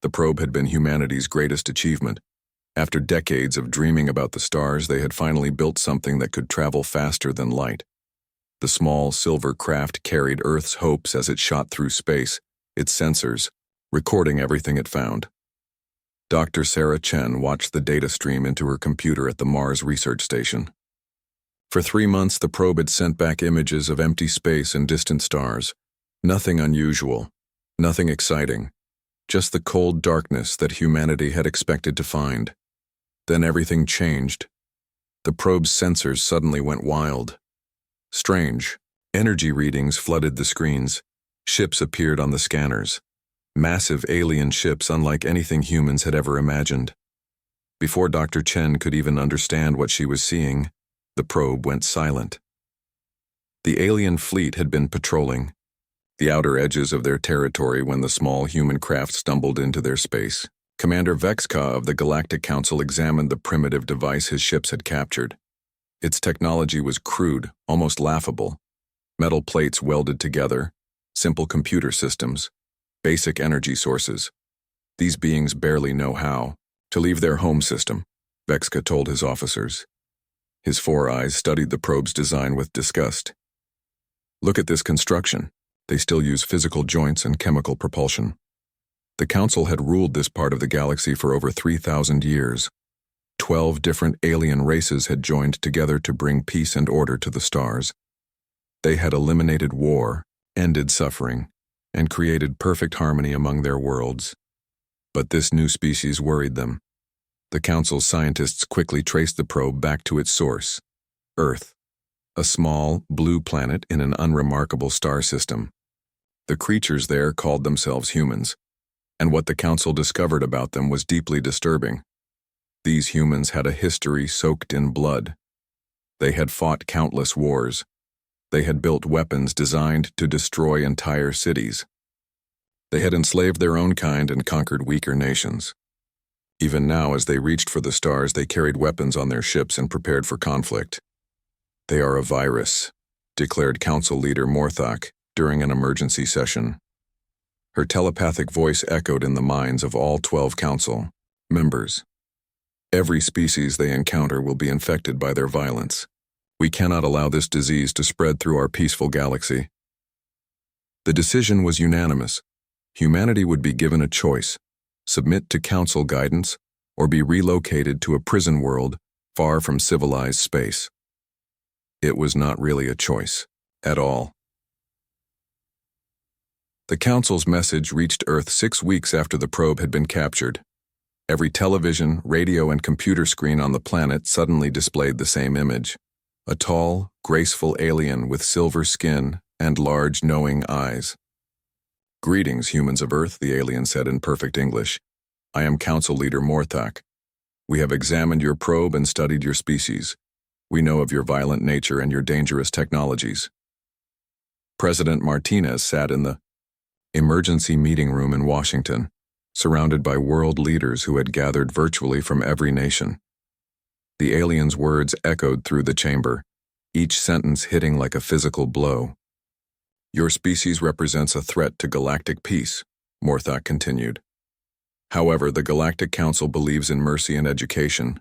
The probe had been humanity's greatest achievement. After decades of dreaming about the stars, they had finally built something that could travel faster than light. The small silver craft carried Earth's hopes as it shot through space, its sensors, recording everything it found. Dr. Sarah Chen watched the data stream into her computer at the Mars Research Station. For 3 months, the probe had sent back images of empty space and distant stars. Nothing unusual, nothing exciting, just the cold darkness that humanity had expected to find. Then everything changed. The probe's sensors suddenly went wild. Strange. Energy readings flooded the screens. Ships appeared on the scanners. Massive alien ships unlike anything humans had ever imagined. Before Dr. Chen could even understand what she was seeing, the probe went silent. The alien fleet had been patrolling the outer edges of their territory when the small human craft stumbled into their space. Commander Vexka of the Galactic Council examined the primitive device his ships had captured. Its technology was crude, almost laughable. Metal plates welded together, simple computer systems, basic energy sources. These beings barely know how to leave their home system, Vexka told his officers. His 4 eyes studied the probe's design with disgust. Look at this construction. They still use physical joints and chemical propulsion. The Council had ruled this part of the galaxy for over 3,000 years. 12 different alien races had joined together to bring peace and order to the stars. They had eliminated war, ended suffering, and created perfect harmony among their worlds. But this new species worried them. The Council's scientists quickly traced the probe back to its source, Earth, a small, blue planet in an unremarkable star system. The creatures there called themselves humans, and what the Council discovered about them was deeply disturbing. These humans had a history soaked in blood. They had fought countless wars. They had built weapons designed to destroy entire cities. They had enslaved their own kind and conquered weaker nations. Even now, as they reached for the stars, they carried weapons on their ships and prepared for conflict. They are a virus, declared Council Leader Morthak during an emergency session. Her telepathic voice echoed in the minds of all 12 Council members. Every species they encounter will be infected by their violence. We cannot allow this disease to spread through our peaceful galaxy. The decision was unanimous. Humanity would be given a choice: submit to Council guidance or be relocated to a prison world far from civilized space. It was not really a choice at all. The Council's message reached Earth 6 weeks after the probe had been captured. Every television, radio, and computer screen on the planet suddenly displayed the same image: a tall, graceful alien with silver skin and large, knowing eyes. "Greetings, humans of Earth," the alien said in perfect English. "I am Council Leader Morthak. We have examined your probe and studied your species. We know of your violent nature and your dangerous technologies." President Martinez sat in the emergency meeting room in Washington, surrounded by world leaders who had gathered virtually from every nation. The alien's words echoed through the chamber, each sentence hitting like a physical blow. "Your species represents a threat to galactic peace," Morthak continued. "However, the Galactic Council believes in mercy and education.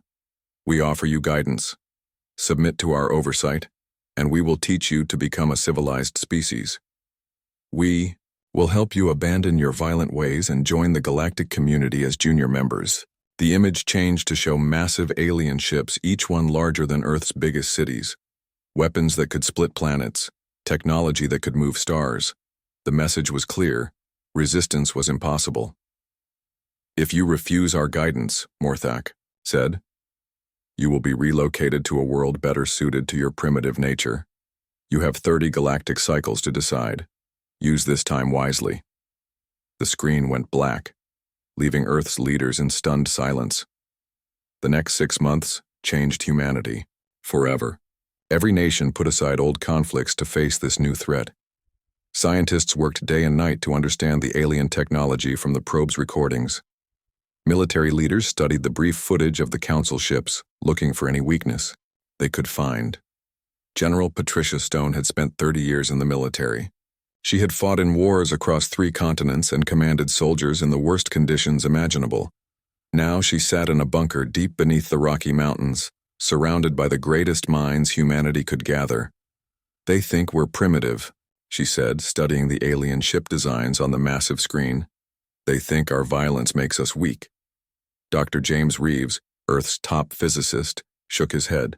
We offer you guidance. Submit to our oversight, and we will teach you to become a civilized species. We will help you abandon your violent ways and join the galactic community as junior members." The image changed to show massive alien ships, each one larger than Earth's biggest cities. Weapons that could split planets, technology that could move stars. The message was clear: resistance was impossible. "If you refuse our guidance," Morthak said, "you will be relocated to a world better suited to your primitive nature. You have 30 galactic cycles to decide. Use this time wisely." The screen went black, leaving Earth's leaders in stunned silence. The next 6 months changed humanity forever. Every nation put aside old conflicts to face this new threat. Scientists worked day and night to understand the alien technology from the probe's recordings. Military leaders studied the brief footage of the Council ships, looking for any weakness they could find. General Patricia Stone had spent 30 years in the military. She had fought in wars across 3 continents and commanded soldiers in the worst conditions imaginable. Now she sat in a bunker deep beneath the Rocky Mountains, surrounded by the greatest minds humanity could gather. "They think we're primitive," she said, studying the alien ship designs on the massive screen. "They think our violence makes us weak." Dr. James Reeves, Earth's top physicist, shook his head.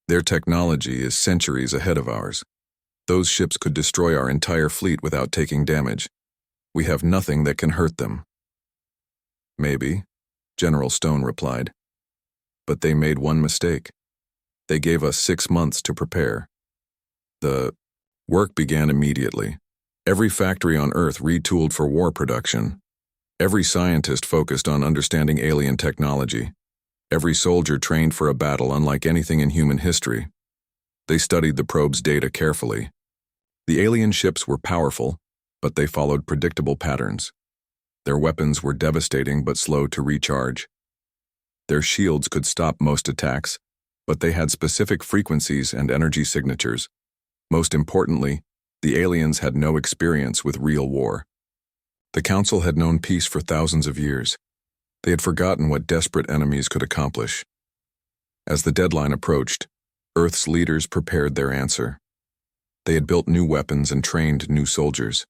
"Their technology is centuries ahead of ours. Those ships could destroy our entire fleet without taking damage. We have nothing that can hurt them." "Maybe," General Stone replied. "But they made one mistake. They gave us 6 months to prepare." The work began immediately. Every factory on Earth retooled for war production. Every scientist focused on understanding alien technology. Every soldier trained for a battle unlike anything in human history. They studied the probe's data carefully. The alien ships were powerful, but they followed predictable patterns. Their weapons were devastating but slow to recharge. Their shields could stop most attacks, but they had specific frequencies and energy signatures. Most importantly, the aliens had no experience with real war. The Council had known peace for thousands of years. They had forgotten what desperate enemies could accomplish. As the deadline approached, Earth's leaders prepared their answer. They had built new weapons and trained new soldiers.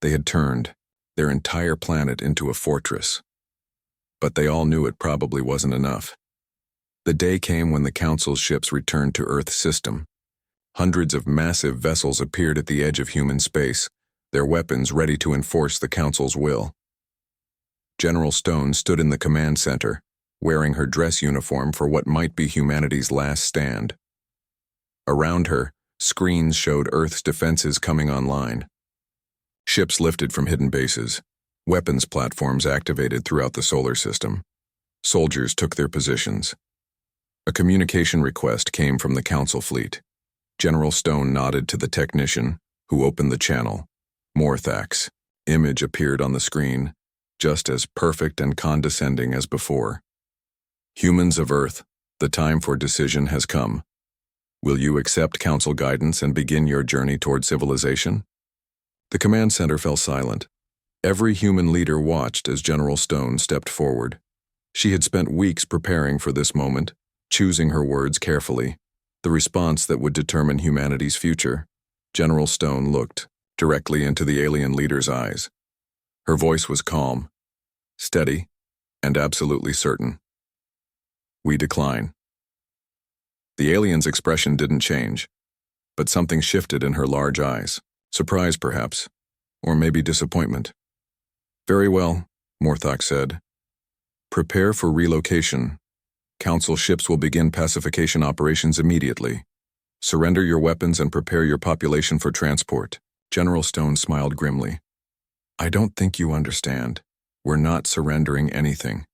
They had turned their entire planet into a fortress. But they all knew it probably wasn't enough. The day came when the Council's ships returned to Earth's system. Hundreds of massive vessels appeared at the edge of human space, their weapons ready to enforce the Council's will. General Stone stood in the command center, wearing her dress uniform for what might be humanity's last stand. Around her, screens showed Earth's defenses coming online. Ships lifted from hidden bases, weapons platforms activated throughout the solar system. Soldiers took their positions. A communication request came from the Council fleet. General Stone nodded to the technician, who opened the channel. Morthax. Image appeared on the screen, just as perfect and condescending as before. "Humans of Earth, the time for decision has come. Will you accept Council guidance and begin your journey toward civilization?" The command center fell silent. Every human leader watched as General Stone stepped forward. She had spent weeks preparing for this moment, choosing her words carefully, the response that would determine humanity's future. General Stone looked directly into the alien leader's eyes. Her voice was calm, steady, and absolutely certain. "We decline." The alien's expression didn't change, but something shifted in her large eyes. Surprise, perhaps, or maybe disappointment. "Very well," Morthax said. "Prepare for relocation. Council ships will begin pacification operations immediately. Surrender your weapons and prepare your population for transport." General Stone smiled grimly. "I don't think you understand. We're not surrendering anything.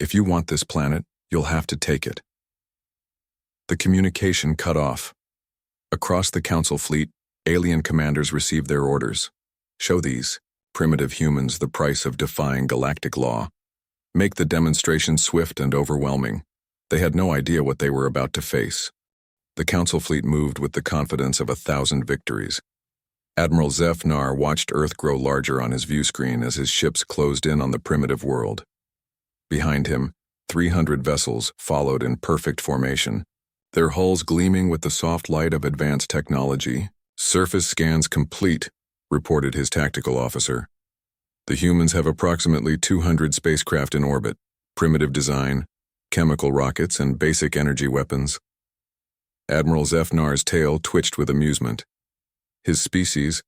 If you want this planet, you'll have to take it." The communication cut off. Across the Council fleet, alien commanders received their orders. "Show these primitive humans the price of defying galactic law. Make the demonstration swift and overwhelming." They had no idea what they were about to face. The Council fleet moved with the confidence of 1,000 victories. Admiral Zephyr watched Earth grow larger on his view screen as his ships closed in on the primitive world. Behind him, 300 vessels followed in perfect formation, their hulls gleaming with the soft light of advanced technology. "Surface scans complete," reported his tactical officer. "The humans have approximately 200 spacecraft in orbit, primitive design, chemical rockets, and basic energy weapons." Admiral Zephyr's tail twitched with amusement. His species,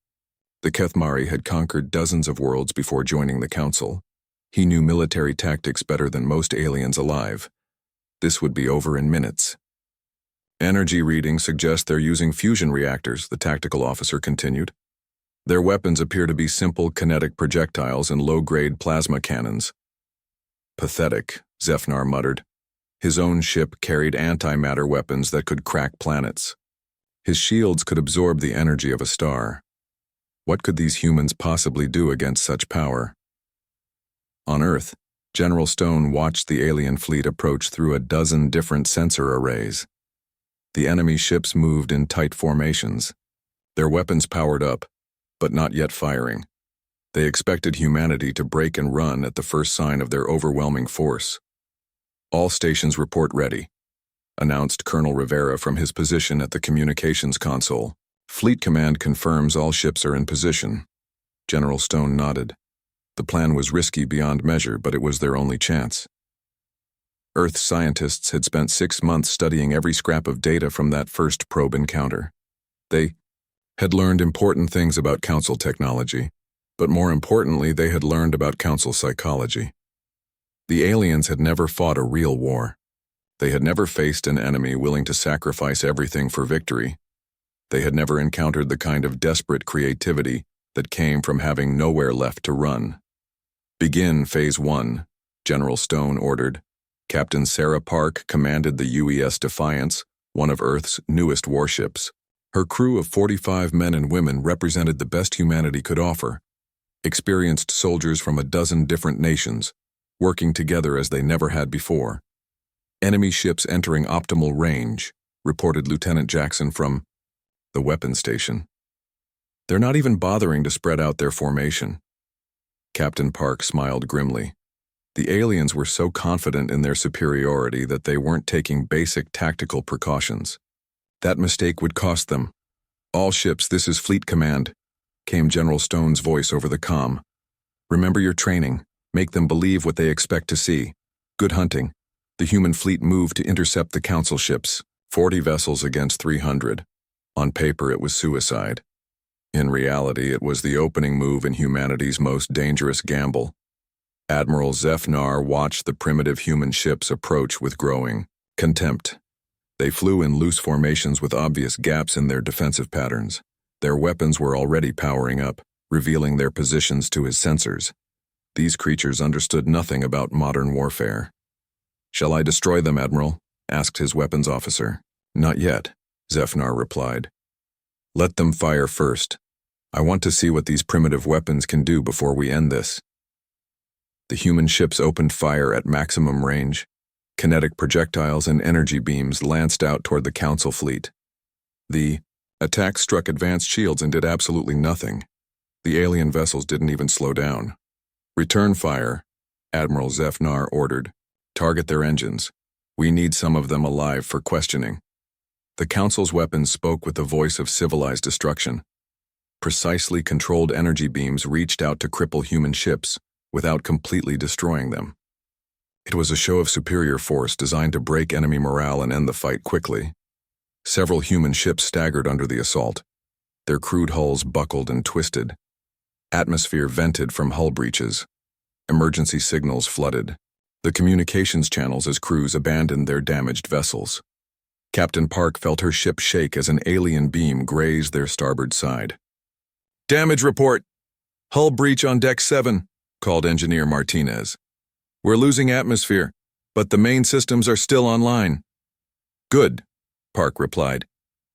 the Kethmari, had conquered dozens of worlds before joining the Council. He knew military tactics better than most aliens alive. This would be over in minutes. "Energy readings suggest they're using fusion reactors," the tactical officer continued. "Their weapons appear to be simple kinetic projectiles and low-grade plasma cannons." "Pathetic," Zephyr muttered. His own ship carried antimatter weapons that could crack planets. His shields could absorb the energy of a star. What could these humans possibly do against such power? On Earth, General Stone watched the alien fleet approach through a dozen different sensor arrays. The enemy ships moved in tight formations. Their weapons powered up, but not yet firing. They expected humanity to break and run at the first sign of their overwhelming force. "All stations report ready," announced Colonel Rivera from his position at the communications console. "Fleet Command confirms all ships are in position." General Stone nodded. The plan was risky beyond measure, but it was their only chance. Earth's scientists had spent 6 months studying every scrap of data from that first probe encounter. They had learned important things about Council technology, but more importantly, they had learned about Council psychology. The aliens had never fought a real war. They had never faced an enemy willing to sacrifice everything for victory. They had never encountered the kind of desperate creativity that came from having nowhere left to run. "Begin Phase 1, General Stone ordered. Captain Sarah Park commanded the UES Defiance, one of Earth's newest warships. Her crew of 45 men and women represented the best humanity could offer. Experienced soldiers from a dozen different nations, working together as they never had before. "Enemy ships entering optimal range," reported Lieutenant Jackson from the weapons station. "They're not even bothering to spread out their formation." Captain Park smiled grimly. The aliens were so confident in their superiority that they weren't taking basic tactical precautions. That mistake would cost them. "All ships, this is Fleet Command," came General Stone's voice over the comm. "Remember your training. Make them believe what they expect to see. Good hunting. The human fleet moved to intercept the Council ships, 40 vessels against 300. On paper, it was suicide. In reality, it was the opening move in humanity's most dangerous gamble." Admiral Zefnar watched the primitive human ships approach with growing contempt. They flew in loose formations with obvious gaps in their defensive patterns. Their weapons were already powering up, revealing their positions to his sensors. These creatures understood nothing about modern warfare. "Shall I destroy them, Admiral?" asked his weapons officer. "Not yet," Zefnar replied. "Let them fire first. I want to see what these primitive weapons can do before we end this." The human ships opened fire at maximum range. Kinetic projectiles and energy beams lanced out toward the Council fleet. The attack struck advanced shields and did absolutely nothing. The alien vessels didn't even slow down. "Return fire," Admiral Zefnar ordered. "Target their engines. We need some of them alive for questioning." The Council's weapons spoke with the voice of civilized destruction. Precisely controlled energy beams reached out to cripple human ships, without completely destroying them. It was a show of superior force designed to break enemy morale and end the fight quickly. Several human ships staggered under the assault. Their crude hulls buckled and twisted. Atmosphere vented from hull breaches. Emergency signals flooded the communications channels as crews abandoned their damaged vessels. Captain Park felt her ship shake as an alien beam grazed their starboard side. "Damage report! Hull breach on Deck 7, called Engineer Martinez. "We're losing atmosphere, but the main systems are still online." "Good," Park replied.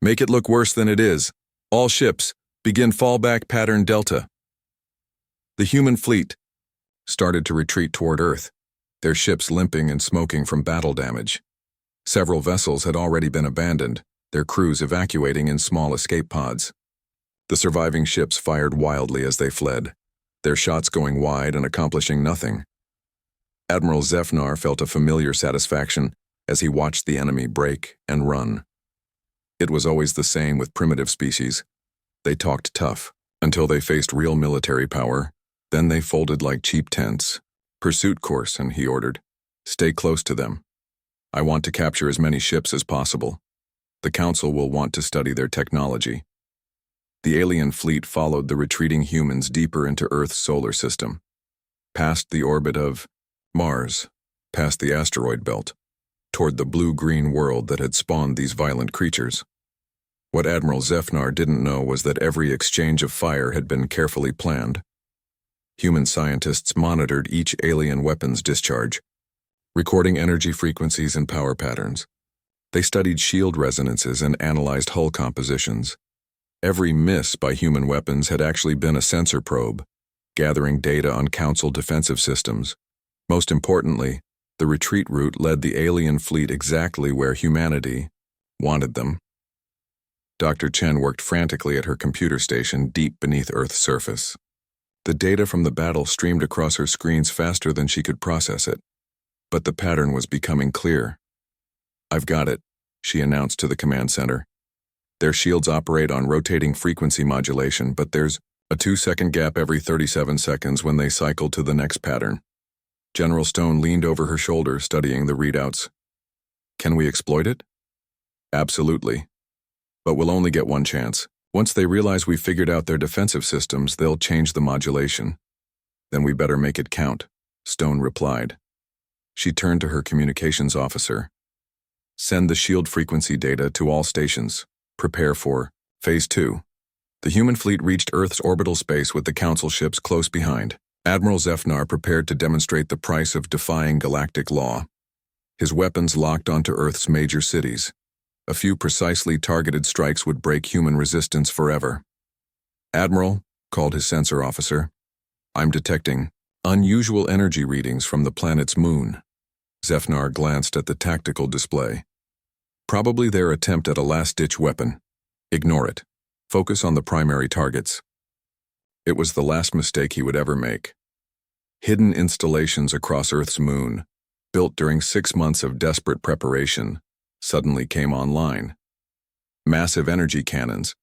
"Make it look worse than it is. All ships, begin fallback pattern Delta." The human fleet started to retreat toward Earth, their ships limping and smoking from battle damage. Several vessels had already been abandoned, their crews evacuating in small escape pods. The surviving ships fired wildly as they fled, their shots going wide and accomplishing nothing. Admiral Zefnar felt a familiar satisfaction as he watched the enemy break and run. It was always the same with primitive species. They talked tough until they faced real military power, then they folded like cheap tents. "Pursuit course," and he ordered. "Stay close to them. I want to capture as many ships as possible. The Council will want to study their technology." The alien fleet followed the retreating humans deeper into Earth's solar system, past the orbit of Mars, past the asteroid belt, toward the blue-green world that had spawned these violent creatures. What Admiral Zefnar didn't know was that every exchange of fire had been carefully planned. Human scientists monitored each alien weapon's discharge, recording energy frequencies and power patterns. They studied shield resonances and analyzed hull compositions. Every miss by human weapons had actually been a sensor probe, gathering data on Council defensive systems. Most importantly, the retreat route led the alien fleet exactly where humanity wanted them. Dr. Chen worked frantically at her computer station deep beneath Earth's surface. The data from the battle streamed across her screens faster than she could process it. But the pattern was becoming clear. "I've got it," she announced to the command center. "Their shields operate on rotating frequency modulation, but there's a 2-second gap every 37 seconds when they cycle to the next pattern." General Stone leaned over her shoulder, studying the readouts. "Can we exploit it?" "Absolutely. But we'll only get one chance. Once they realize we've figured out their defensive systems, they'll change the modulation." "Then we better make it count," Stone replied. She turned to her communications officer. "Send the shield frequency data to all stations. Prepare for Phase 2. The human fleet reached Earth's orbital space with the Council ships close behind. Admiral Zefnar prepared to demonstrate the price of defying galactic law. His weapons locked onto Earth's major cities. A few precisely targeted strikes would break human resistance forever. "Admiral," called his sensor officer, "I'm detecting unusual energy readings from the planet's moon." Zefnar glanced at the tactical display. "Probably their attempt at a last-ditch weapon. Ignore it. Focus on the primary targets." It was the last mistake he would ever make. Hidden installations across Earth's moon, built during 6 months of desperate preparation, suddenly came online. Massive energy cannons,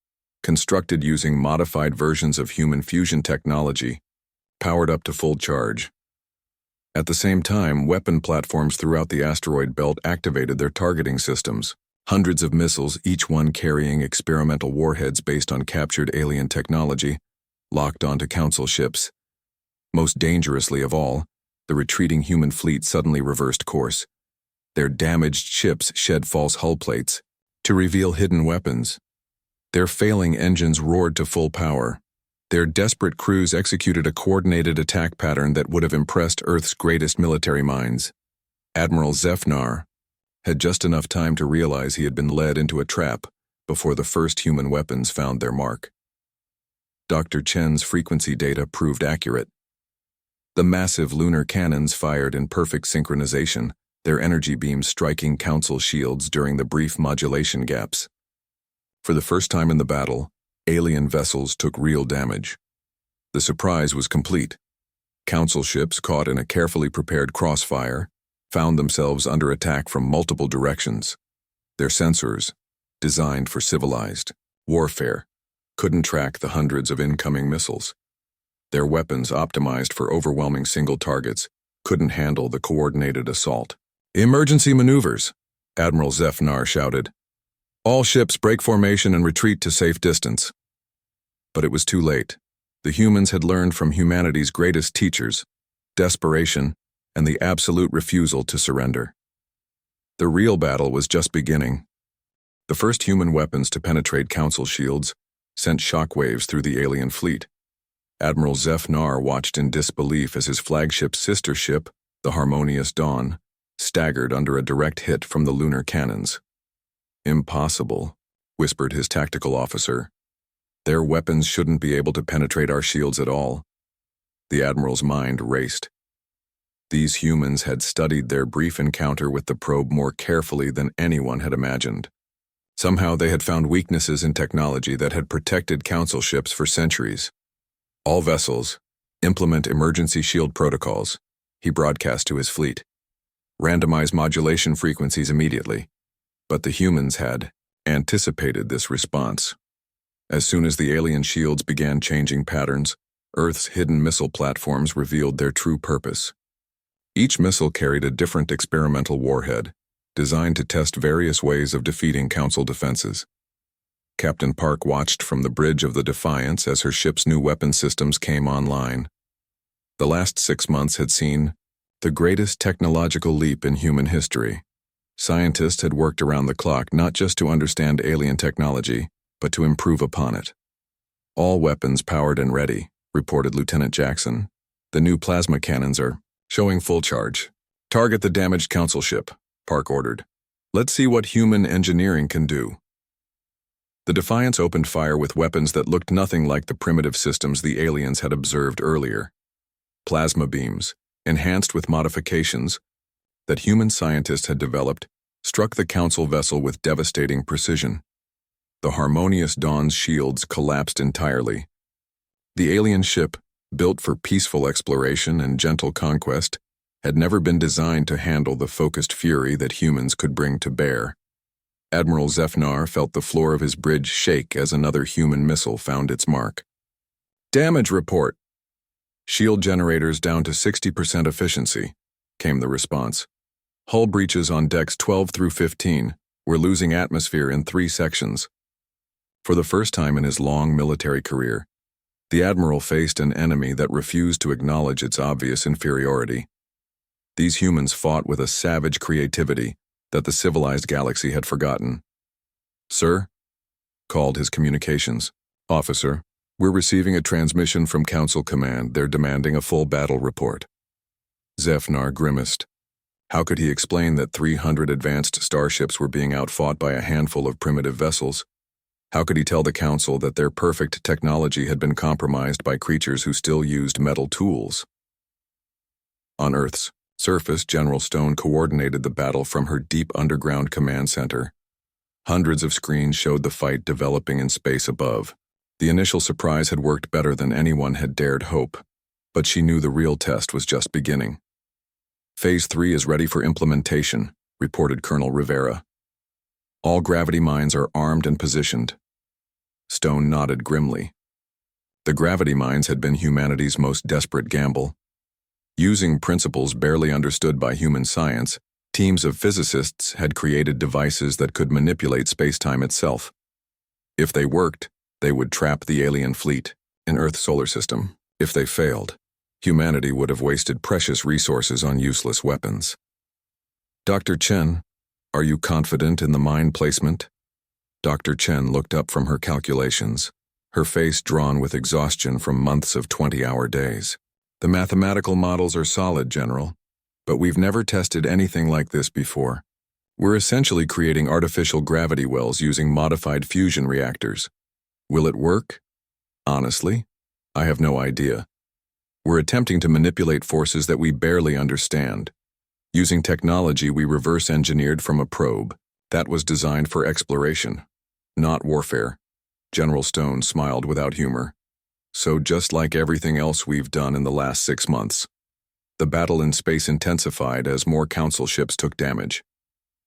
constructed using modified versions of human fusion technology, powered up to full charge. At the same time, weapon platforms throughout the asteroid belt activated their targeting systems. Hundreds of missiles, each one carrying experimental warheads based on captured alien technology, locked onto Council ships. Most dangerously of all, the retreating human fleet suddenly reversed course. Their damaged ships shed false hull plates to reveal hidden weapons. Their failing engines roared to full power. Their desperate crews executed a coordinated attack pattern that would have impressed Earth's greatest military minds. Admiral Zefnar had just enough time to realize he had been led into a trap before the first human weapons found their mark. Dr. Chen's frequency data proved accurate. The massive lunar cannons fired in perfect synchronization, their energy beams striking Council shields during the brief modulation gaps. For the first time in the battle, alien vessels took real damage. The surprise was complete. Council ships, caught in a carefully prepared crossfire, found themselves under attack from multiple directions. Their sensors, designed for civilized warfare, couldn't track the hundreds of incoming missiles. Their weapons, optimized for overwhelming single targets, couldn't handle the coordinated assault. "Emergency maneuvers," Admiral Zefnar shouted. "All ships break formation and retreat to safe distance." But it was too late. The humans had learned from humanity's greatest teachers, desperation and the absolute refusal to surrender. The real battle was just beginning. The first human weapons to penetrate Council shields sent shockwaves through the alien fleet. Admiral Zefnar watched in disbelief as his flagship sister ship, the Harmonious Dawn, staggered under a direct hit from the lunar cannons. "Impossible," whispered his tactical officer. "Their weapons shouldn't be able to penetrate our shields at all." The Admiral's mind raced. These humans had studied their brief encounter with the probe more carefully than anyone had imagined. Somehow they had found weaknesses in technology that had protected Council ships for centuries. "All vessels, implement emergency shield protocols," he broadcast to his fleet. "Randomize modulation frequencies immediately." But the humans had anticipated this response. As soon as the alien shields began changing patterns, Earth's hidden missile platforms revealed their true purpose. Each missile carried a different experimental warhead, designed to test various ways of defeating Council defenses. Captain Park watched from the bridge of the Defiance as her ship's new weapon systems came online. The last 6 months had seen the greatest technological leap in human history. Scientists had worked around the clock not just to understand alien technology, but to improve upon it. "All weapons powered and ready," reported Lieutenant Jackson. "The new plasma cannons are showing full charge." "Target the damaged Council ship," Park ordered. "Let's see what human engineering can do." The Defiance opened fire with weapons that looked nothing like the primitive systems the aliens had observed earlier. Plasma beams, enhanced with modifications that human scientists had developed, struck the Council vessel with devastating precision. The Harmonious Dawn's shields collapsed entirely. The alien ship, built for peaceful exploration and gentle conquest, had never been designed to handle the focused fury that humans could bring to bear. Admiral Zefnar felt the floor of his bridge shake as another human missile found its mark. "Damage report." "Shield generators down to 60% efficiency," came the response. "Hull breaches on decks 12 through 15. We're losing atmosphere in 3 sections." For the first time in his long military career, the Admiral faced an enemy that refused to acknowledge its obvious inferiority. These humans fought with a savage creativity that the civilized galaxy had forgotten. "Sir?" called his communications. "Officer, we're receiving a transmission from Council Command. They're demanding a full battle report." Zefnar grimaced. How could he explain that 300 advanced starships were being outfought by a handful of primitive vessels? How could he tell the Council that their perfect technology had been compromised by creatures who still used metal tools? On Earth's surface, General Stone coordinated the battle from her deep underground command center. Hundreds of screens showed the fight developing in space above. The initial surprise had worked better than anyone had dared hope, but she knew the real test was just beginning. "Phase 3 is ready for implementation," reported Colonel Rivera. "All gravity mines are armed and positioned." Stone nodded grimly. The gravity mines had been humanity's most desperate gamble. Using principles barely understood by human science, teams of physicists had created devices that could manipulate space-time itself. If they worked, they would trap the alien fleet in Earth's solar system. If they failed, humanity would have wasted precious resources on useless weapons. "Dr. Chen, are you confident in the mine placement?" Dr. Chen looked up from her calculations, her face drawn with exhaustion from months of 20-hour days. "The mathematical models are solid, General, but we've never tested anything like this before. We're essentially creating artificial gravity wells using modified fusion reactors. Will it work? Honestly, I have no idea. We're attempting to manipulate forces that we barely understand. Using technology we reverse-engineered from a probe that was designed for exploration, not warfare." General Stone smiled without humor. "So just like everything else we've done in the last 6 months. The battle in space intensified as more Council ships took damage.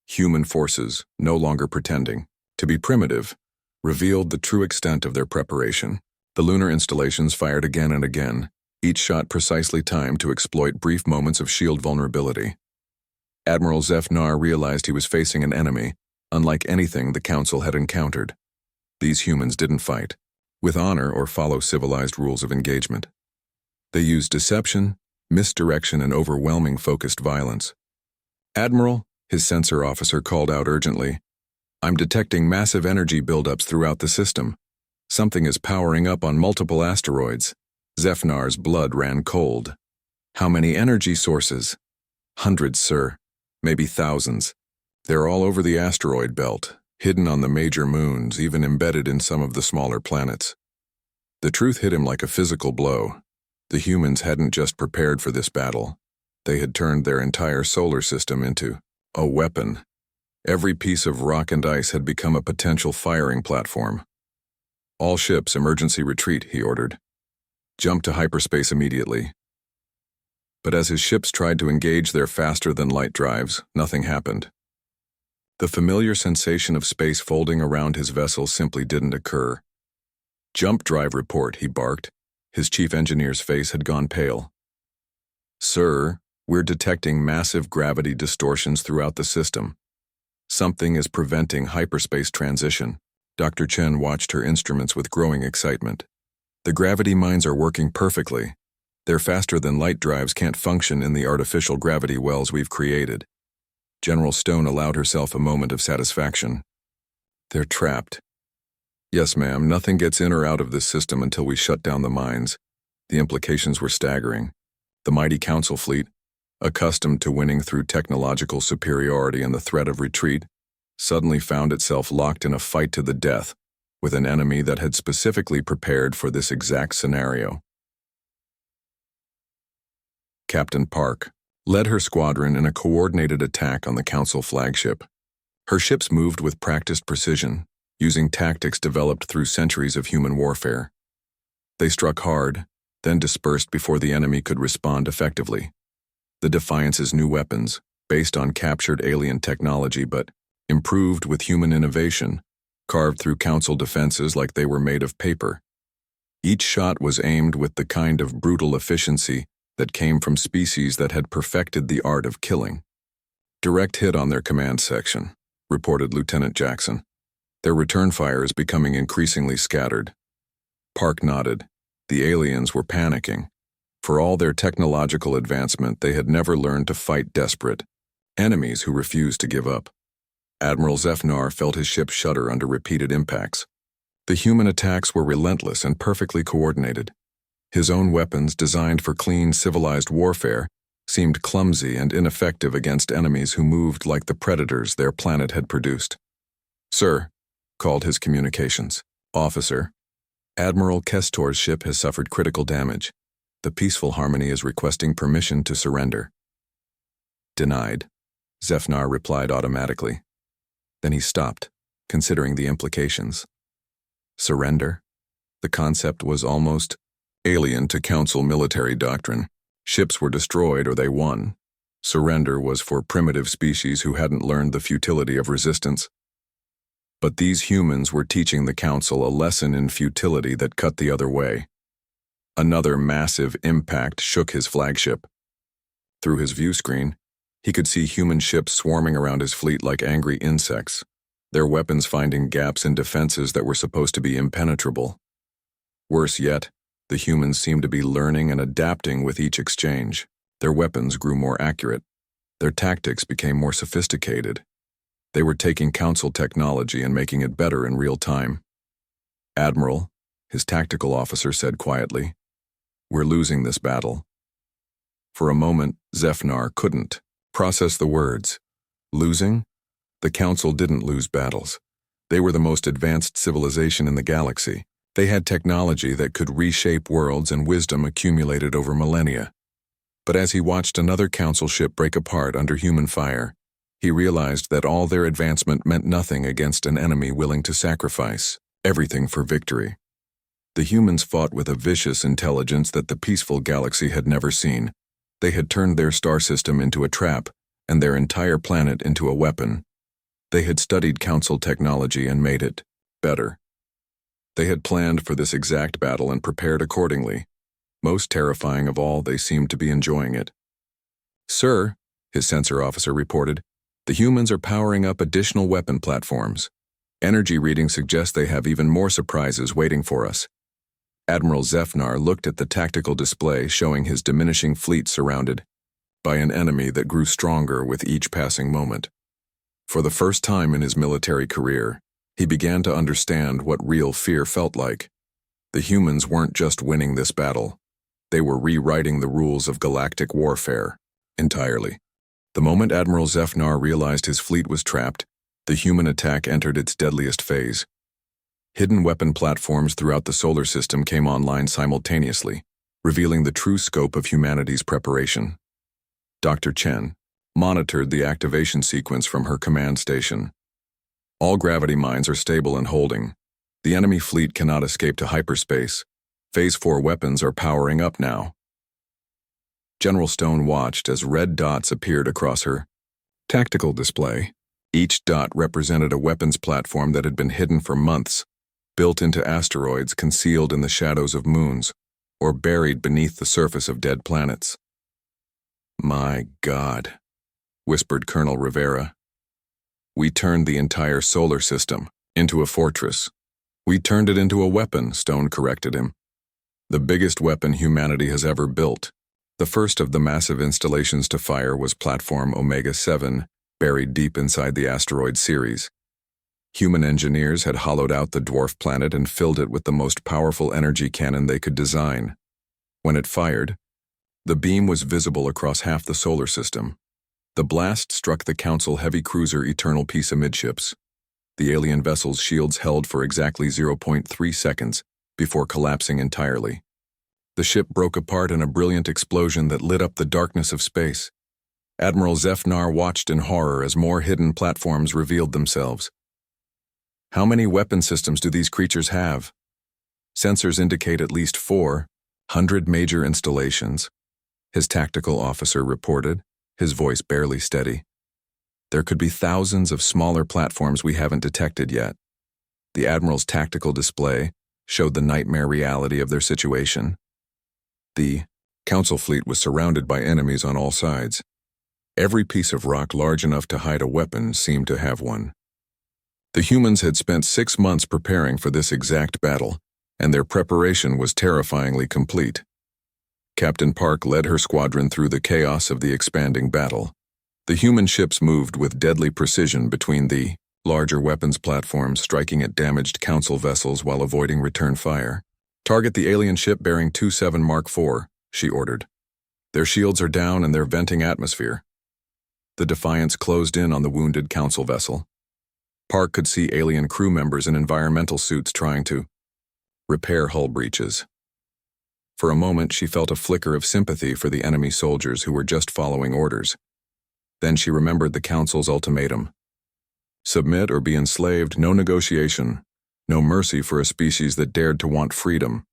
Human forces, no longer pretending to be primitive, revealed the true extent of their preparation. The lunar installations fired again and again, each shot precisely timed to exploit brief moments of shield vulnerability. Admiral Zefnar realized he was facing an enemy unlike anything the Council had encountered. These humans didn't fight with honor or follow civilized rules of engagement. They used deception, misdirection, and overwhelming focused violence. "Admiral," his sensor officer called out urgently, "I'm detecting massive energy buildups throughout the system. Something is powering up on multiple asteroids." Zefnar's blood ran cold. "How many energy sources?" "Hundreds, sir. Maybe thousands. They're all over the asteroid belt, hidden on the major moons, even embedded in some of the smaller planets." The truth hit him like a physical blow. The humans hadn't just prepared for this battle. They had turned their entire solar system into a weapon. Every piece of rock and ice had become a potential firing platform. "All ships, emergency retreat," he ordered. "Jump to hyperspace immediately." But as his ships tried to engage their faster-than-light drives, nothing happened. The familiar sensation of space folding around his vessel simply didn't occur. "Jump drive report," he barked. His chief engineer's face had gone pale. "Sir, we're detecting massive gravity distortions throughout the system. Something is preventing hyperspace transition." Dr. Chen watched her instruments with growing excitement. "The gravity mines are working perfectly. Their faster-than-light drives can't function in the artificial gravity wells we've created." General Stone allowed herself a moment of satisfaction. "They're trapped." "Yes, ma'am, nothing gets in or out of this system until we shut down the mines." The implications were staggering. The mighty Council fleet, accustomed to winning through technological superiority and the threat of retreat, suddenly found itself locked in a fight to the death with an enemy that had specifically prepared for this exact scenario. Captain Park led her squadron in a coordinated attack on the Council flagship. Her ships moved with practiced precision, using tactics developed through centuries of human warfare. They struck hard, then dispersed before the enemy could respond effectively. The Defiance's new weapons, based on captured alien technology but improved with human innovation, carved through Council defenses like they were made of paper. Each shot was aimed with the kind of brutal efficiency that came from species that had perfected the art of killing. "Direct hit on their command section," reported Lieutenant Jackson. "Their return fire is becoming increasingly scattered." Park nodded. The aliens were panicking. For all their technological advancement, they had never learned to fight desperate enemies who refused to give up. Admiral Zefnar felt his ship shudder under repeated impacts. The human attacks were relentless and perfectly coordinated. His own weapons, designed for clean, civilized warfare, seemed clumsy and ineffective against enemies who moved like the predators their planet had produced. "Sir," called his communications officer, "Admiral Kestor's ship has suffered critical damage. The Peaceful Harmony is requesting permission to surrender." "Denied," Zefnar replied automatically. Then he stopped, considering the implications. Surrender? The concept was almost alien to Council military doctrine. Ships were destroyed or they won. Surrender was for primitive species who hadn't learned the futility of resistance. But these humans were teaching the Council a lesson in futility that cut the other way. Another massive impact shook his flagship. Through his view screen, he could see human ships swarming around his fleet like angry insects, their weapons finding gaps in defenses that were supposed to be impenetrable. Worse yet, the humans seemed to be learning and adapting with each exchange. Their weapons grew more accurate. Their tactics became more sophisticated. They were taking Council technology and making it better in real time. "Admiral," his tactical officer said quietly, "we're losing this battle." For a moment, Zefnar couldn't process the words. Losing? The Council didn't lose battles. They were the most advanced civilization in the galaxy. They had technology that could reshape worlds and wisdom accumulated over millennia. But as he watched another Council ship break apart under human fire, he realized that all their advancement meant nothing against an enemy willing to sacrifice everything for victory. The humans fought with a vicious intelligence that the peaceful galaxy had never seen. They had turned their star system into a trap and their entire planet into a weapon. They had studied Council technology and made it better. They had planned for this exact battle and prepared accordingly. Most terrifying of all, they seemed to be enjoying it. "Sir," his sensor officer reported, "the humans are powering up additional weapon platforms. Energy readings suggest they have even more surprises waiting for us." Admiral Zefnar looked at the tactical display showing his diminishing fleet surrounded by an enemy that grew stronger with each passing moment. For the first time in his military career, he began to understand what real fear felt like. The humans weren't just winning this battle. They were rewriting the rules of galactic warfare entirely. The moment Admiral Zefnar realized his fleet was trapped, the human attack entered its deadliest phase. Hidden weapon platforms throughout the solar system came online simultaneously, revealing the true scope of humanity's preparation. Dr. Chen monitored the activation sequence from her command station. "All gravity mines are stable and holding. The enemy fleet cannot escape to hyperspace. Phase 4 weapons are powering up now." General Stone watched as red dots appeared across her tactical display. Each dot represented a weapons platform that had been hidden for months, built into asteroids concealed in the shadows of moons, or buried beneath the surface of dead planets. "My God," whispered Colonel Rivera. "We turned the entire solar system into a fortress." "We turned it into a weapon," Stone corrected him. "The biggest weapon humanity has ever built." The first of the massive installations to fire was Platform Omega-7, buried deep inside the asteroid Ceres. Human engineers had hollowed out the dwarf planet and filled it with the most powerful energy cannon they could design. When it fired, the beam was visible across half the solar system. The blast struck the Council heavy cruiser Eternal Peace amidships. The alien vessel's shields held for exactly 0.3 seconds before collapsing entirely. The ship broke apart in a brilliant explosion that lit up the darkness of space. Admiral Zefnar watched in horror as more hidden platforms revealed themselves. How many weapon systems do these creatures have? Sensors indicate at least 400 major installations, his tactical officer reported, his voice barely steady. There could be thousands of smaller platforms we haven't detected yet. The Admiral's tactical display showed the nightmare reality of their situation. The Council fleet was surrounded by enemies on all sides. Every piece of rock large enough to hide a weapon seemed to have one. The humans had spent 6 months preparing for this exact battle, and their preparation was terrifyingly complete. Captain Park led her squadron through the chaos of the expanding battle. The human ships moved with deadly precision between the larger weapons platforms, striking at damaged Council vessels while avoiding return fire. "Target the alien ship bearing 27 Mark IV, she ordered. "Their shields are down and they're venting atmosphere." The Defiance closed in on the wounded Council vessel. Park could see alien crew members in environmental suits trying to repair hull breaches. For a moment, she felt a flicker of sympathy for the enemy soldiers who were just following orders. Then she remembered the Council's ultimatum. Submit or be enslaved, no negotiation, no mercy for a species that dared to want freedom.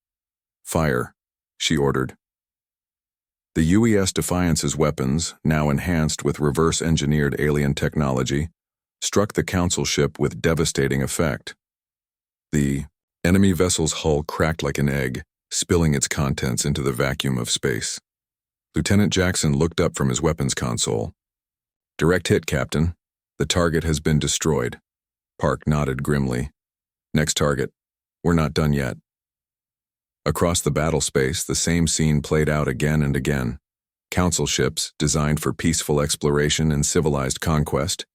"Fire," she ordered. The UES Defiance's weapons, now enhanced with reverse-engineered alien technology, struck the Council ship with devastating effect. The enemy vessel's hull cracked like an egg, spilling its contents into the vacuum of space. Lieutenant Jackson looked up from his weapons console. "Direct hit, Captain. The target has been destroyed." Park nodded grimly. "Next target. We're not done yet." Across the battle space, the same scene played out again and again. Council ships, designed for peaceful exploration and civilized conquest,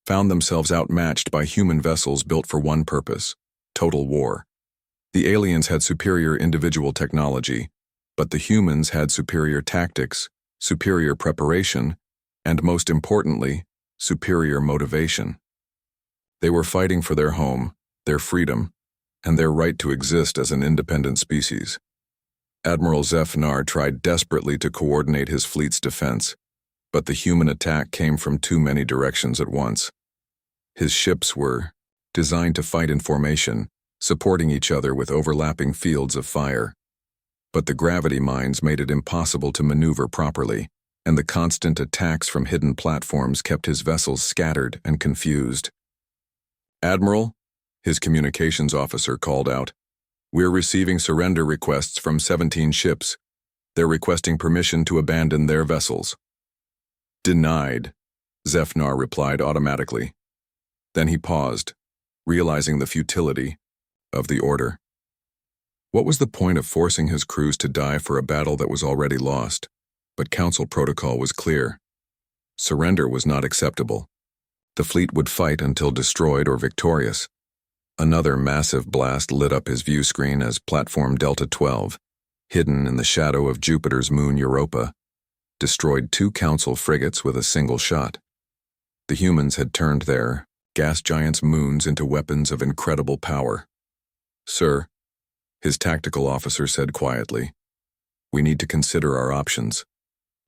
found themselves outmatched by human vessels built for one purpose: total war. The aliens had superior individual technology, but the humans had superior tactics, superior preparation, and most importantly, superior motivation. They were fighting for their home, their freedom, and their right to exist as an independent species. Admiral Zephyr tried desperately to coordinate his fleet's defense, but the human attack came from too many directions at once. His ships were designed to fight in formation, supporting each other with overlapping fields of fire. But the gravity mines made it impossible to maneuver properly, and the constant attacks from hidden platforms kept his vessels scattered and confused. "Admiral," his communications officer called out, "we're receiving surrender requests from 17 ships. They're requesting permission to abandon their vessels." "Denied," Zephyr replied automatically. Then he paused, realizing the futility of the order. What was the point of forcing his crews to die for a battle that was already lost? But Council protocol was clear. Surrender was not acceptable. The fleet would fight until destroyed or victorious. Another massive blast lit up his view screen as Platform Delta 12, hidden in the shadow of Jupiter's moon Europa, destroyed 2 Council frigates with a single shot. The humans had turned their gas giants' moons into weapons of incredible power. "Sir," his tactical officer said quietly, "we need to consider our options.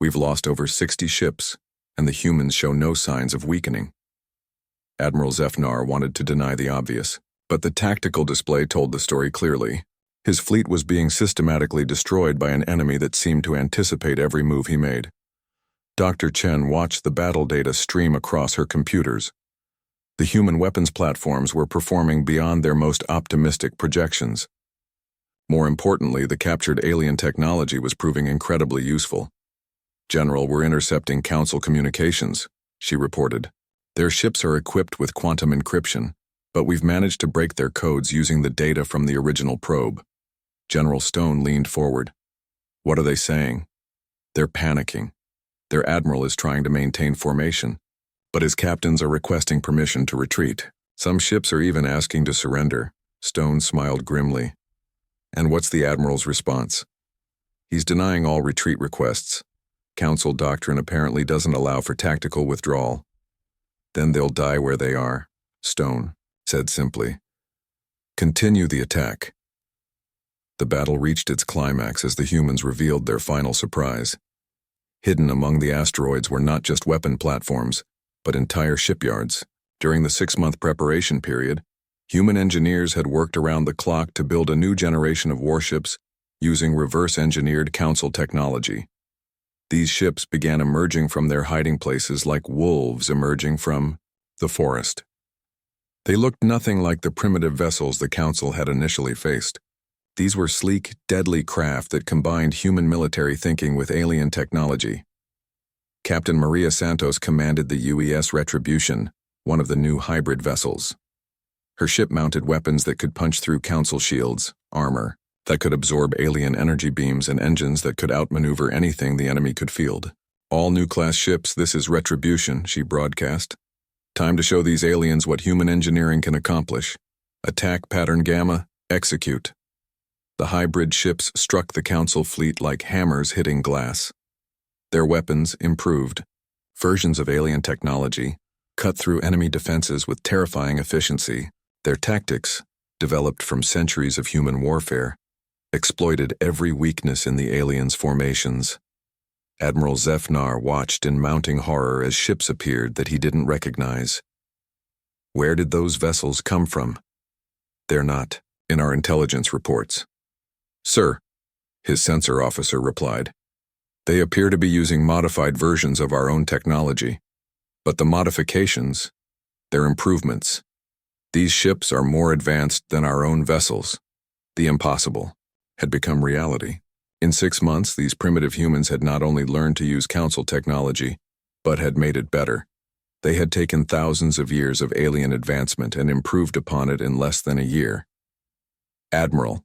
We've lost over 60 ships, and the humans show no signs of weakening." Admiral Zephyr wanted to deny the obvious, but the tactical display told the story clearly. His fleet was being systematically destroyed by an enemy that seemed to anticipate every move he made. Dr. Chen watched the battle data stream across her computers. The human weapons platforms were performing beyond their most optimistic projections. More importantly, the captured alien technology was proving incredibly useful. "General, we're intercepting Council communications," she reported. "Their ships are equipped with quantum encryption, but we've managed to break their codes using the data from the original probe." General Stone leaned forward. "What are they saying?" "They're panicking. Their admiral is trying to maintain formation, but his captains are requesting permission to retreat. Some ships are even asking to surrender." Stone smiled grimly. "And what's the admiral's response?" "He's denying all retreat requests. Council doctrine apparently doesn't allow for tactical withdrawal." "Then they'll die where they are," Stone said simply. "Continue the attack." The battle reached its climax as the humans revealed their final surprise. Hidden among the asteroids were not just weapon platforms, but entire shipyards. During the 6-month preparation period, Human engineers had worked around the clock to build a new generation of warships using reverse-engineered Council technology. These ships began emerging from their hiding places like wolves emerging from the forest. They looked nothing like the primitive vessels the Council had initially faced. These were sleek, deadly craft that combined human military thinking with alien technology. Captain Maria Santos commanded the UES Retribution, one of the new hybrid vessels. Her ship mounted weapons that could punch through Council shields, armor that could absorb alien energy beams, and engines that could outmaneuver anything the enemy could field. "All new class ships, this is Retribution," she broadcast. "Time to show these aliens what human engineering can accomplish. Attack pattern Gamma, execute." The hybrid ships struck the Council fleet like hammers hitting glass. Their weapons, improved versions of alien technology, cut through enemy defenses with terrifying efficiency. Their tactics, developed from centuries of human warfare, exploited every weakness in the aliens' formations. Admiral Zefnar watched in mounting horror as ships appeared that he didn't recognize. Where did those vessels come from? "They're not in our intelligence reports." "Sir," his sensor officer replied, "they appear to be using modified versions of our own technology. But the modifications, they're improvements. These ships are more advanced than our own vessels." The impossible had become reality. In 6 months, these primitive humans had not only learned to use Council technology, but had made it better. They had taken thousands of years of alien advancement and improved upon it in less than a year. "Admiral,"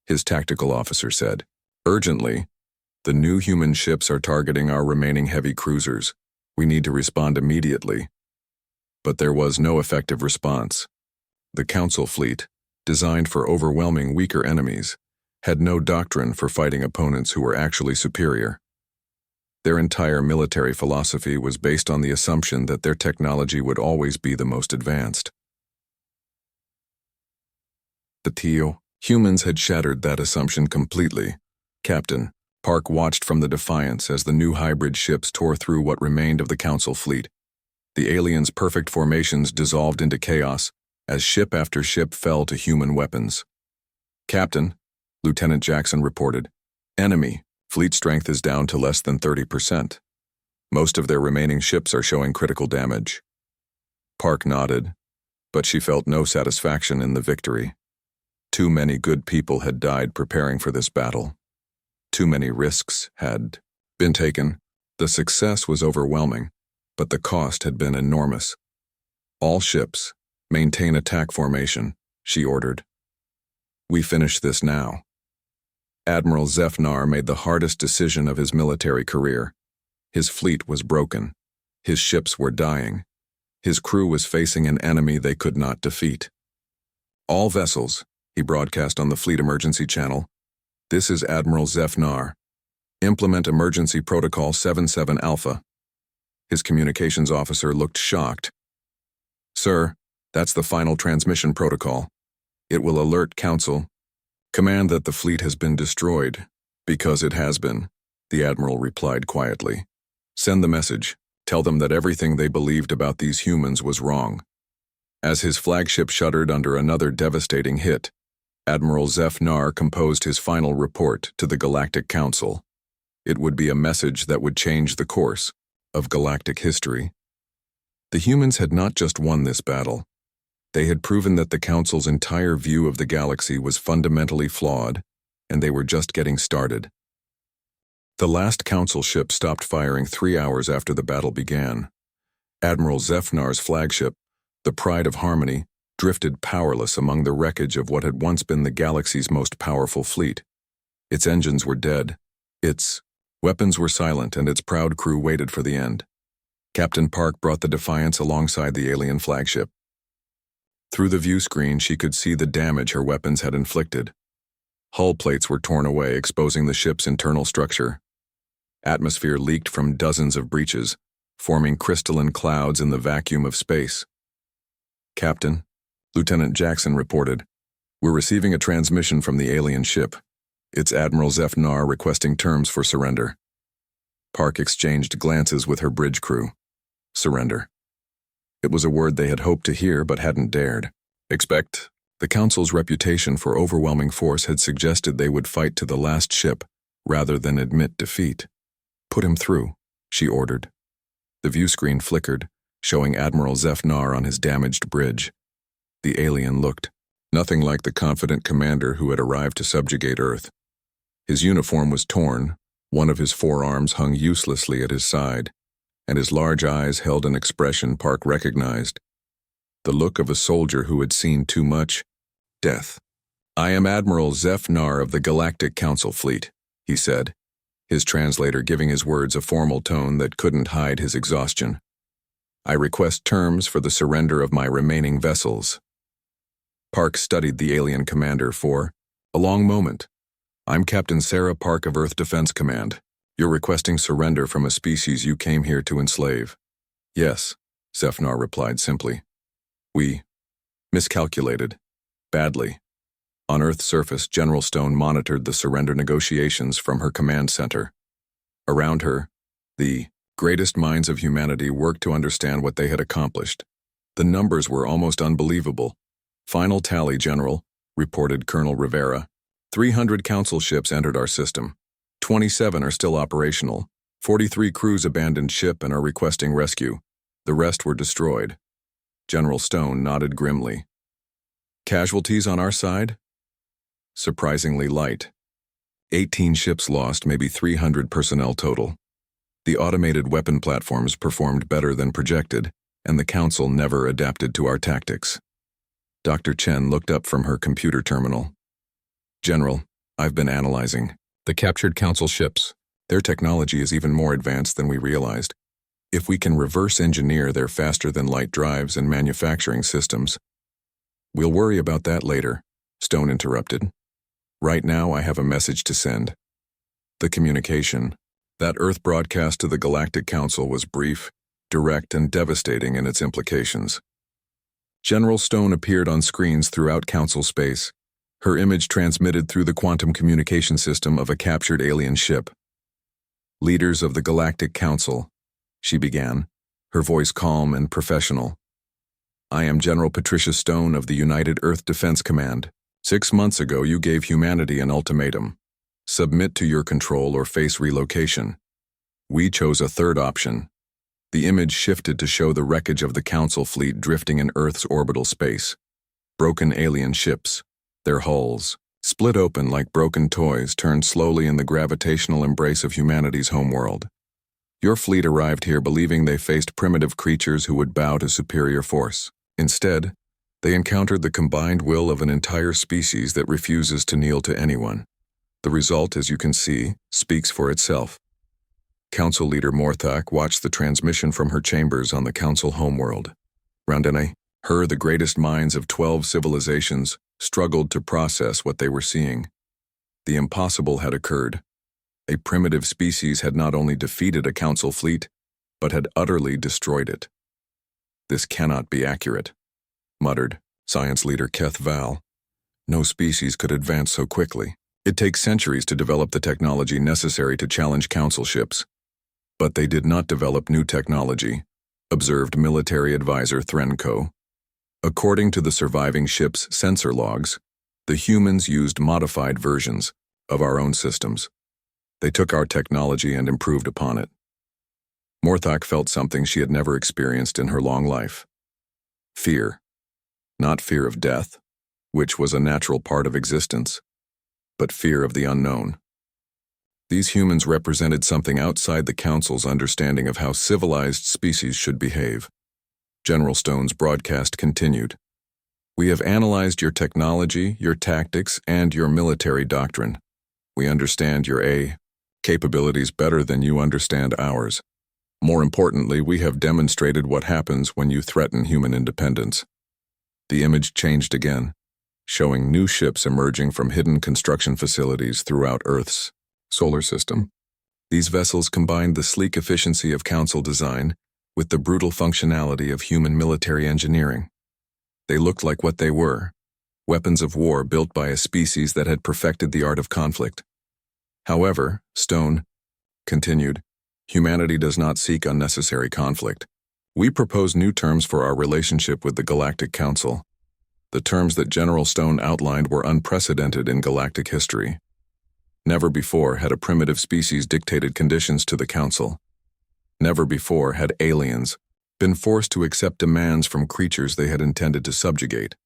his tactical officer said, "urgently, the new human ships are targeting our remaining heavy cruisers. We need to respond immediately." But there was no effective response. The Council fleet, designed for overwhelming weaker enemies, had no doctrine for fighting opponents who were actually superior. Their entire military philosophy was based on the assumption that their technology would always be the most advanced. The humans had shattered that assumption completely. Captain Park watched from the Defiance as the new hybrid ships tore through what remained of the Council fleet. The aliens' perfect formations dissolved into chaos as ship after ship fell to human weapons. "Captain," Lieutenant Jackson reported, "enemy fleet strength is down to less than 30%. Most of their remaining ships are showing critical damage." Park nodded, but she felt no satisfaction in the victory. Too many good people had died preparing for this battle. Too many risks had been taken. The success was overwhelming, but the cost had been enormous. "All ships, maintain attack formation," she ordered. "We finish this now." Admiral Zefnar made the hardest decision of his military career. His fleet was broken. His ships were dying. His crew was facing an enemy they could not defeat. "All vessels," he broadcast on the Fleet Emergency Channel. "This is Admiral Zefnar. Implement Emergency Protocol 77 Alpha." His communications officer looked shocked. "Sir, that's the final transmission protocol. It will alert Council. Command that the fleet has been destroyed." "Because it has been," the Admiral replied quietly. "Send the message. Tell them that everything they believed about these humans was wrong." As his flagship shuddered under another devastating hit, Admiral Zefnar composed his final report to the Galactic Council. It would be a message that would change the course of galactic history. The humans had not just won this battle. They had proven that the Council's entire view of the galaxy was fundamentally flawed, and they were just getting started. The last Council ship stopped firing 3 hours after the battle began. Admiral Zefnar's flagship, the Pride of Harmony, drifted powerless among the wreckage of what had once been the galaxy's most powerful fleet. Its engines were dead. Its weapons were silent, and its proud crew waited for the end. Captain Park brought the Defiance alongside the alien flagship. Through the view screen, she could see the damage her weapons had inflicted. Hull plates were torn away, exposing the ship's internal structure. Atmosphere leaked from dozens of breaches, forming crystalline clouds in the vacuum of space. "Captain," Lieutenant Jackson reported, "we're receiving a transmission from the alien ship. It's Admiral Zefnar requesting terms for surrender." Park exchanged glances with her bridge crew. Surrender. It was a word they had hoped to hear but hadn't dared. Expect. The Council's reputation for overwhelming force had suggested they would fight to the last ship, rather than admit defeat. Put him through, she ordered. The view screen flickered, showing Admiral Zephyr on his damaged bridge. The alien looked nothing like the confident commander who had arrived to subjugate Earth. His uniform was torn, one of his forearms hung uselessly at his side, and his large eyes held an expression Park recognized. The look of a soldier who had seen too much death. "I am Admiral Zephyr of the Galactic Council Fleet," he said, his translator giving his words a formal tone that couldn't hide his exhaustion. "I request terms for the surrender of my remaining vessels." Park studied the alien commander for a long moment. "I'm Captain Sarah Park of Earth Defense Command. You're requesting surrender from a species you came here to enslave." "Yes," Zephyr replied simply. "We miscalculated. Badly." On Earth's surface, General Stone monitored the surrender negotiations from her command center. Around her, the greatest minds of humanity worked to understand what they had accomplished. The numbers were almost unbelievable. "Final tally, General," reported Colonel Rivera. 300 Council ships entered our system. 27 are still operational. 43 crews abandoned ship and are requesting rescue. The rest were destroyed. General Stone nodded grimly. "Casualties on our side?" "Surprisingly light. 18 ships lost, maybe 300 personnel total. The automated weapon platforms performed better than projected, and the Council never adapted to our tactics." Dr. Chen looked up from her computer terminal. "General, I've been analyzing the captured Council ships. Their technology is even more advanced than we realized. If we can reverse engineer their faster-than-light drives and manufacturing systems—" "We'll worry about that later," Stone interrupted. "Right now I have a message to send." The communication, that Earth broadcast to the Galactic Council, was brief, direct, and devastating in its implications. General Stone appeared on screens throughout Council space, her image transmitted through the quantum communication system of a captured alien ship. "Leaders of the Galactic Council," she began, her voice calm and professional. "I am General Patricia Stone of the United Earth Defense Command. 6 months ago you gave humanity an ultimatum. Submit to your control or face relocation. We chose a third option." The image shifted to show the wreckage of the Council fleet drifting in Earth's orbital space. Broken alien ships, their hulls, split open like broken toys, turned slowly in the gravitational embrace of humanity's homeworld. Your fleet arrived here believing they faced primitive creatures who would bow to superior force. Instead, they encountered the combined will of an entire species that refuses to kneel to anyone. The result, as you can see, speaks for itself. Council leader Morthak watched the transmission from her chambers on the Council homeworld. Randene, her, the greatest minds of 12 civilizations, struggled to process what they were seeing. The impossible had occurred. A primitive species had not only defeated a Council fleet, but had utterly destroyed it. "This cannot be accurate," muttered science leader Keth Val. "No species could advance so quickly. It takes centuries to develop the technology necessary to challenge Council ships. But they did not develop new technology," observed military advisor Threnko. "According to the surviving ship's sensor logs, the humans used modified versions of our own systems. They took our technology and improved upon it." Morthak felt something she had never experienced in her long life. Fear. Not fear of death, which was a natural part of existence, but fear of the unknown. These humans represented something outside the Council's understanding of how civilized species should behave. General Stone's broadcast continued. "We have analyzed your technology, your tactics, and your military doctrine. We understand your capabilities better than you understand ours. More importantly, we have demonstrated what happens when you threaten human independence." The image changed again, showing new ships emerging from hidden construction facilities throughout Earth's solar system. These vessels combined the sleek efficiency of Council design with the brutal functionality of human military engineering. They looked like what they were, weapons of war built by a species that had perfected the art of conflict. However, Stone continued, "Humanity does not seek unnecessary conflict. We propose new terms for our relationship with the Galactic Council. The terms that General Stone outlined were unprecedented in galactic history. Never before had a primitive species dictated conditions to the Council. Never before had aliens been forced to accept demands from creatures they had intended to subjugate.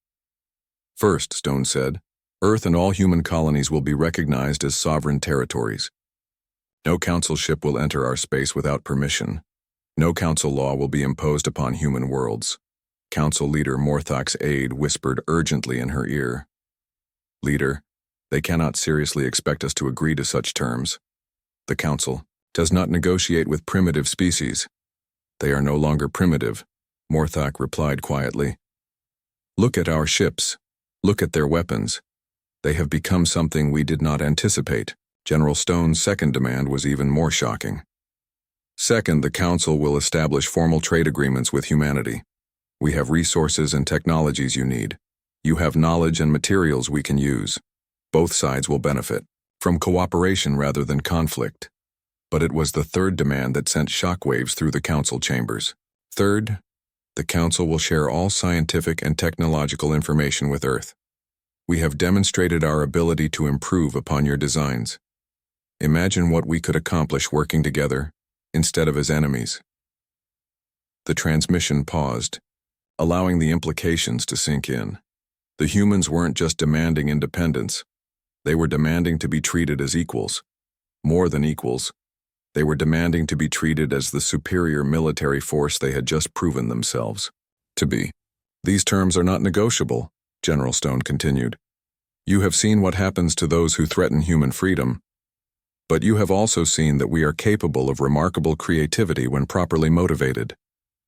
First, Stone said, Earth and all human colonies will be recognized as sovereign territories. No Council ship will enter our space without permission. No Council law will be imposed upon human worlds. Council leader Morthok's aide whispered urgently in her ear. Leader, they cannot seriously expect us to agree to such terms. The Council does not negotiate with primitive species. They are no longer primitive, Morthok replied quietly. Look at our ships. Look at their weapons. They have become something we did not anticipate. General Stone's second demand was even more shocking. Second, the Council will establish formal trade agreements with humanity. We have resources and technologies you need. You have knowledge and materials we can use. Both sides will benefit from cooperation rather than conflict. But it was the third demand that sent shockwaves through the Council chambers. Third, the Council will share all scientific and technological information with Earth. We have demonstrated our ability to improve upon your designs. Imagine what we could accomplish working together, instead of as enemies. The transmission paused, allowing the implications to sink in. The humans weren't just demanding independence. They were demanding to be treated as equals. More than equals. They were demanding to be treated as the superior military force they had just proven themselves to be. These terms are not negotiable, General Stone continued. You have seen what happens to those who threaten human freedom. But you have also seen that we are capable of remarkable creativity when properly motivated.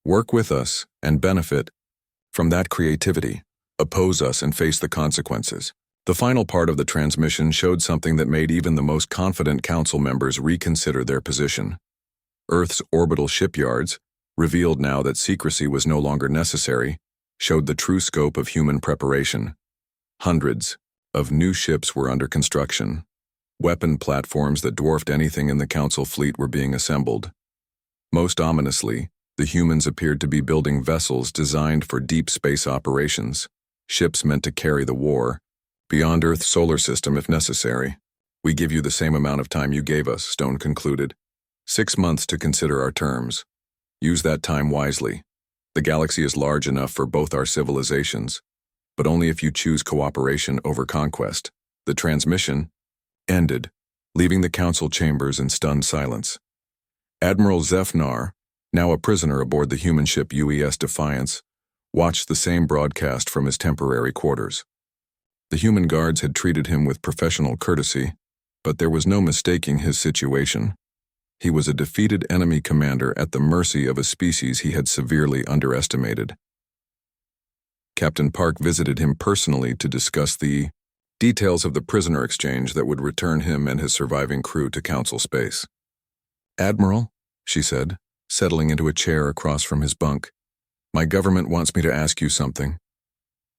Work with us and benefit from that creativity. Oppose us and face the consequences. The final part of the transmission showed something that made even the most confident Council members reconsider their position. Earth's orbital shipyards, revealed now that secrecy was no longer necessary, showed the true scope of human preparation. Hundreds of new ships were under construction. Weapon platforms that dwarfed anything in the Council fleet were being assembled. Most ominously, the humans appeared to be building vessels designed for deep space operations, ships meant to carry the war beyond Earth's solar system if necessary. We give you the same amount of time you gave us, Stone concluded. 6 months to consider our terms. Use that time wisely. The galaxy is large enough for both our civilizations, but only if you choose cooperation over conquest. The transmission ended, leaving the Council chambers in stunned silence. Admiral Zefnar, now a prisoner aboard the human ship UES Defiance, watched the same broadcast from his temporary quarters. The human guards had treated him with professional courtesy, but there was no mistaking his situation. He was a defeated enemy commander at the mercy of a species he had severely underestimated. Captain Park visited him personally to discuss the details of the prisoner exchange that would return him and his surviving crew to Council space. Admiral, she said, settling into a chair across from his bunk, my government wants me to ask you something.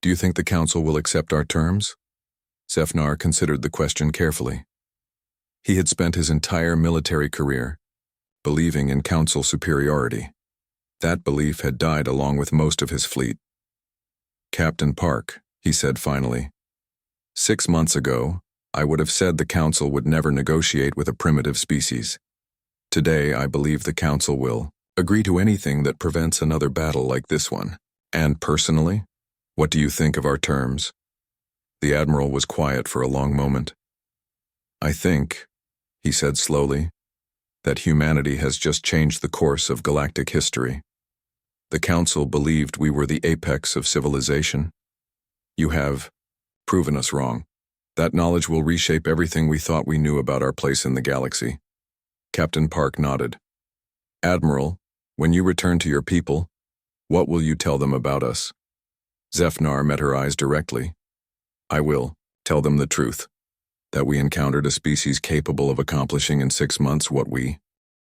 Do you think the Council will accept our terms? Zefnar considered the question carefully. He had spent his entire military career believing in Council superiority. That belief had died along with most of his fleet. Captain Park, he said finally, 6 months ago, I would have said the Council would never negotiate with a primitive species. Today, I believe the Council will agree to anything that prevents another battle like this one. And personally, what do you think of our terms? The Admiral was quiet for a long moment. I think, he said slowly, that humanity has just changed the course of galactic history. The Council believed we were the apex of civilization. You have proven us wrong. That knowledge will reshape everything we thought we knew about our place in the galaxy. Captain Park nodded. Admiral, when you return to your people, what will you tell them about us? Zefnar met her eyes directly. I will tell them the truth, that we encountered a species capable of accomplishing in 6 months what we